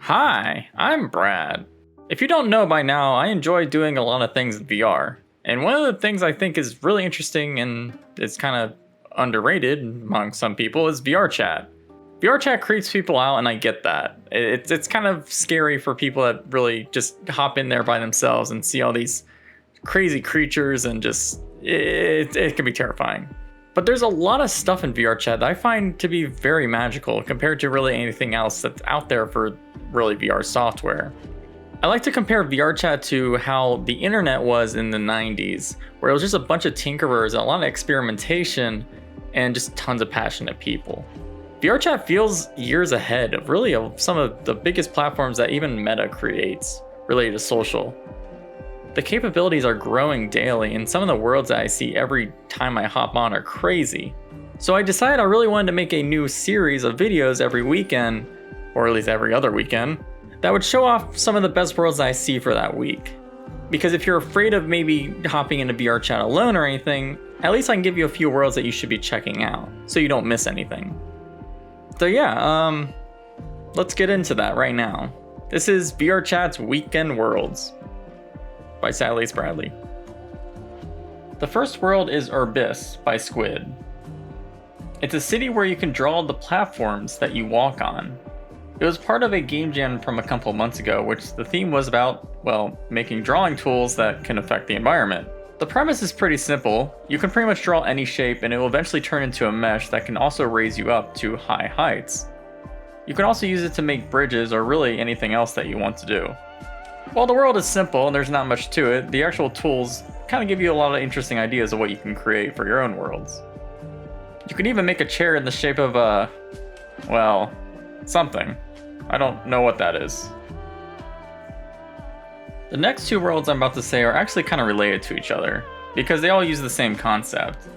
Hi, I'm Brad. If you don't know by now, I enjoy doing a lot of things in VR. And one of the things I think is really interesting and it's kind of underrated among some people is VRChat. VRChat creeps people out, and I get that. It's kind of scary for people that really just hop in there by themselves and see all these crazy creatures, and just it can be terrifying. But there's a lot of stuff in VRChat that I find to be very magical compared to really anything else that's out there for really VR software. I like to compare VRChat to how the internet was in the 90s, where it was just a bunch of tinkerers and a lot of experimentation and just tons of passionate people. VRChat feels years ahead of really some of the biggest platforms that even Meta creates related to social. The capabilities are growing daily, and some of the worlds that I see every time I hop on are crazy. So I decided I really wanted to make a new series of videos every weekend, or at least every other weekend, that would show off some of the best worlds that I see for that week. Because if you're afraid of maybe hopping into VRChat alone or anything, at least I can give you a few worlds that you should be checking out, so you don't miss anything. So yeah, let's get into that right now. This is VRChat's Weekend Worlds by Sally Bradley. The first world is Urbyss by Squid. It's a city where you can draw the platforms that you walk on. It was part of a game jam from a couple months ago, which the theme was about, well, making drawing tools that can affect the environment. The premise is pretty simple. You can pretty much draw any shape, and it will eventually turn into a mesh that can also raise you up to high heights. You can also use it to make bridges or really anything else that you want to do. While the world is simple and there's not much to it, the actual tools kind of give you a lot of interesting ideas of what you can create for your own worlds. You can even make a chair in the shape of well, something. I don't know what that is. The next two worlds I'm about to say are actually kind of related to each other, because they all use the same concept.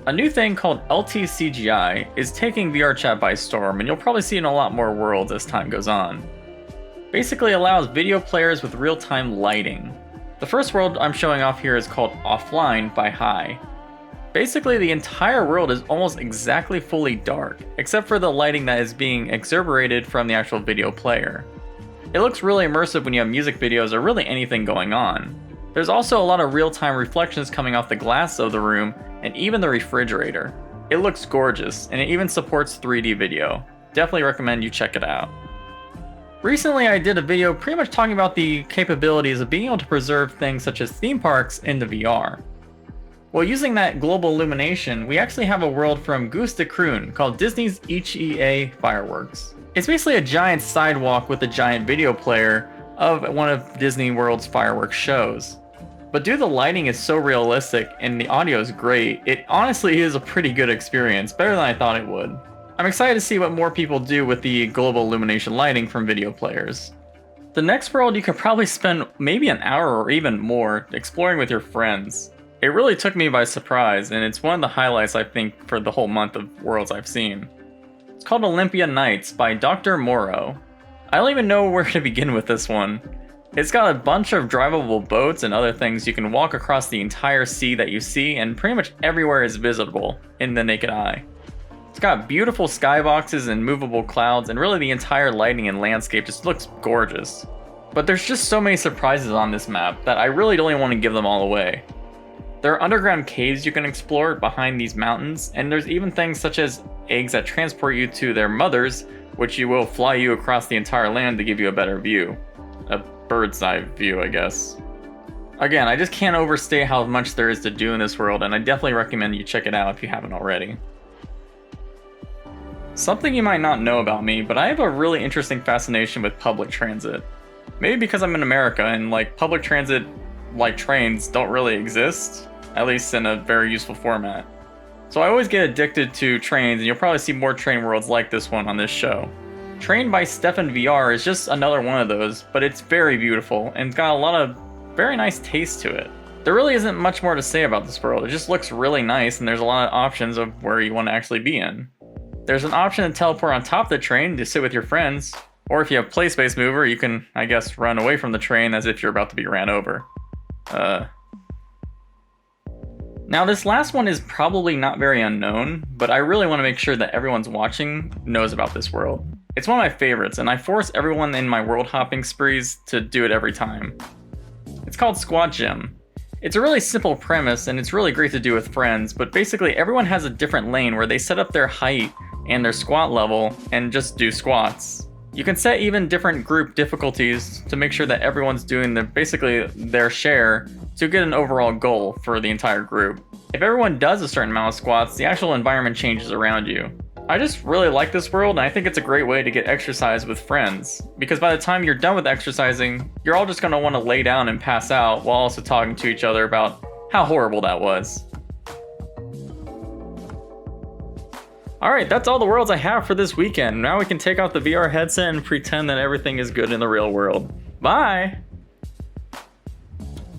A new thing called LTCGI is taking VRChat by storm, and you'll probably see it in a lot more worlds as time goes on. Basically allows video players with real-time lighting. The first world I'm showing off here is called Offline by High. Basically the entire world is almost exactly fully dark, except for the lighting that is being exuberated from the actual video player. It looks really immersive when you have music videos or really anything going on. There's also a lot of real-time reflections coming off the glass of the room and even the refrigerator. It looks gorgeous, and it even supports 3D video. Definitely recommend you check it out. Recently I did a video pretty much talking about the capabilities of being able to preserve things such as theme parks into VR. Well, using that global illumination, we actually have a world from GuusDeKroon called Disney's HEA Fireworks. It's basically a giant sidewalk with a giant video player of one of Disney World's fireworks shows. But due to the lighting is so realistic and the audio is great, it honestly is a pretty good experience, better than I thought it would. I'm excited to see what more people do with the global illumination lighting from video players. The next world you could probably spend maybe an hour or even more exploring with your friends. It really took me by surprise, and it's one of the highlights I think for the whole month of worlds I've seen. It's called Olympia Nights by DrMorro. I don't even know where to begin with this one. It's got a bunch of drivable boats and other things. You can walk across the entire sea that you see, and pretty much everywhere is visible in the naked eye. It's got beautiful skyboxes and movable clouds, and really the entire lighting and landscape just looks gorgeous. But there's just so many surprises on this map that I really don't even want to give them all away. There are underground caves you can explore behind these mountains, and there's even things such as eggs that transport you to their mothers, which will fly you across the entire land to give you a better view. A bird's eye view, I guess. Again, I just can't overstate how much there is to do in this world, and I definitely recommend you check it out if you haven't already. Something you might not know about me, but I have a really interesting fascination with public transit. Maybe because I'm in America and public transit like trains don't really exist, at least in a very useful format. So I always get addicted to trains, and you'll probably see more train worlds like this one on this show. Train by StephenVR is just another one of those, but it's very beautiful and it's got a lot of very nice taste to it. There really isn't much more to say about this world. It just looks really nice, and there's a lot of options of where you want to actually be in. There's an option to teleport on top of the train to sit with your friends, or if you have Play Space Mover, you can, I guess, run away from the train as if you're about to be ran over. Now this last one is probably not very unknown, but I really want to make sure that everyone's watching knows about this world. It's one of my favorites, and I force everyone in my world hopping sprees to do it every time. It's called SquatGym. It's a really simple premise, and it's really great to do with friends, but basically everyone has a different lane where they set up their height and their squat level and just do squats. You can set even different group difficulties to make sure that everyone's doing basically their share to get an overall goal for the entire group. If everyone does a certain amount of squats, the actual environment changes around you. I just really like this world, and I think it's a great way to get exercise with friends, because by the time you're done with exercising, you're all just going to want to lay down and pass out while also talking to each other about how horrible that was. Alright, that's all the worlds I have for this weekend. Now we can take off the VR headset and pretend that everything is good in the real world. Bye!